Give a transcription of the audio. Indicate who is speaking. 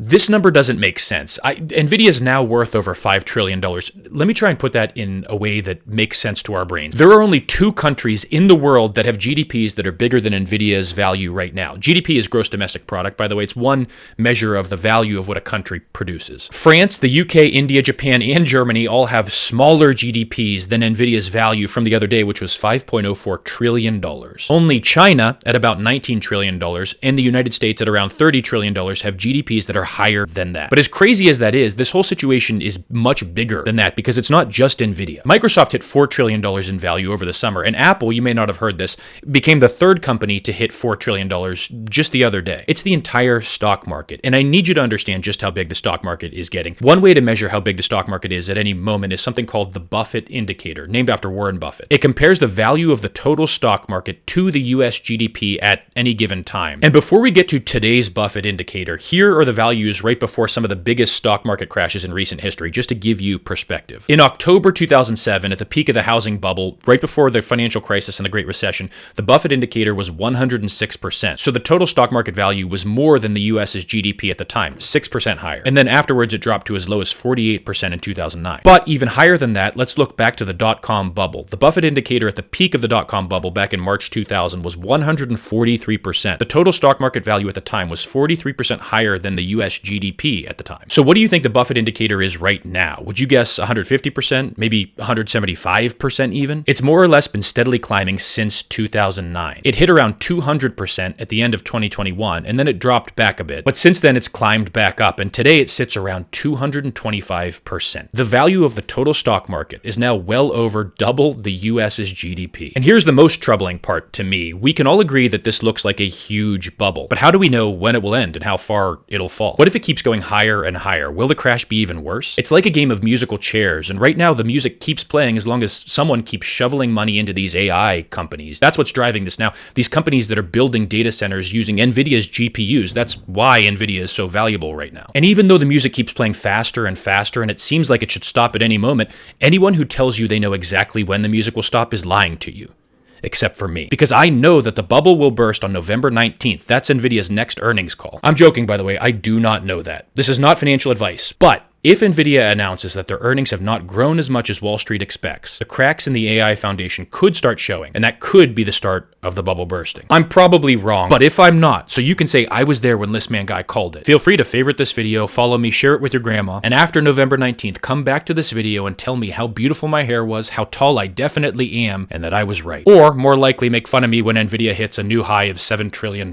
Speaker 1: This number doesn't make sense. Nvidia is now worth over $5 trillion. Let me try and put that in a way that makes sense to our brains. There are only 2 countries in the world that have GDPs that are bigger than Nvidia's value right now. GDP is gross domestic product, by the way. It's one measure of the value of what a country produces. France, the UK, India, Japan, and Germany all have smaller GDPs than Nvidia's value from the other day, which was $5.04 trillion. Only China, at about $19 trillion, and the United States, at around $30 trillion, have GDPs that are higher than that. But as crazy as that is, this whole situation is much bigger than that because it's not just Nvidia. Microsoft hit $4 trillion in value over the summer, and Apple, you may not have heard this, became the 3rd company to hit $4 trillion just the other day. It's the entire stock market, and I need you to understand just how big the stock market is getting. One way to measure how big the stock market is at any moment is something called the Buffett indicator, named after Warren Buffett. It compares the value of the total stock market to the US GDP at any given time. And before we get to today's Buffett indicator, here are the values right before some of the biggest stock market crashes in recent history, just to give you perspective. In October 2007, at the peak of the housing bubble, right before the financial crisis and the Great Recession, the Buffett indicator was 106%. So the total stock market value was more than the US's GDP at the time, 6% higher. And then afterwards, it dropped to as low as 48% in 2009. But even higher than that, let's look back to the dot-com bubble. The Buffett indicator at the peak of the dot-com bubble back in March 2000 was 143%. The total stock market value at the time was 43% higher than the US GDP at the time. So what do you think the Buffett indicator is right now? Would you guess 150%, maybe 175% even? It's more or less been steadily climbing since 2009. It hit around 200% at the end of 2021, and then it dropped back a bit. But since then, it's climbed back up, and today it sits around 225%. The value of the total stock market is now well over double the US's GDP. And here's the most troubling part to me. We can all agree that this looks like a huge bubble, but how do we know when it will end and how far it'll fall? What if it keeps going higher and higher? Will the crash be even worse? It's like a game of musical chairs, and right now the music keeps playing as long as someone keeps shoveling money into these AI companies. That's what's driving this now. These companies that are building data centers using Nvidia's GPUs, that's why Nvidia is so valuable right now. And even though the music keeps playing faster and faster, and it seems like it should stop at any moment, anyone who tells you they know exactly when the music will stop is lying to you. Except for me. Because I know that the bubble will burst on November 19th. That's Nvidia's next earnings call. I'm joking, by the way. I do not know that. This is not financial advice. But if Nvidia announces that their earnings have not grown as much as Wall Street expects, the cracks in the AI foundation could start showing, and that could be the start of the bubble bursting. I'm probably wrong, but if I'm not, so you can say I was there when Listman Guy called it. Feel free to favorite this video, follow me, share it with your grandma, and after November 19th, come back to this video and tell me how beautiful my hair was, how tall I definitely am, and that I was right. Or, more likely, make fun of me when Nvidia hits a new high of $7 trillion.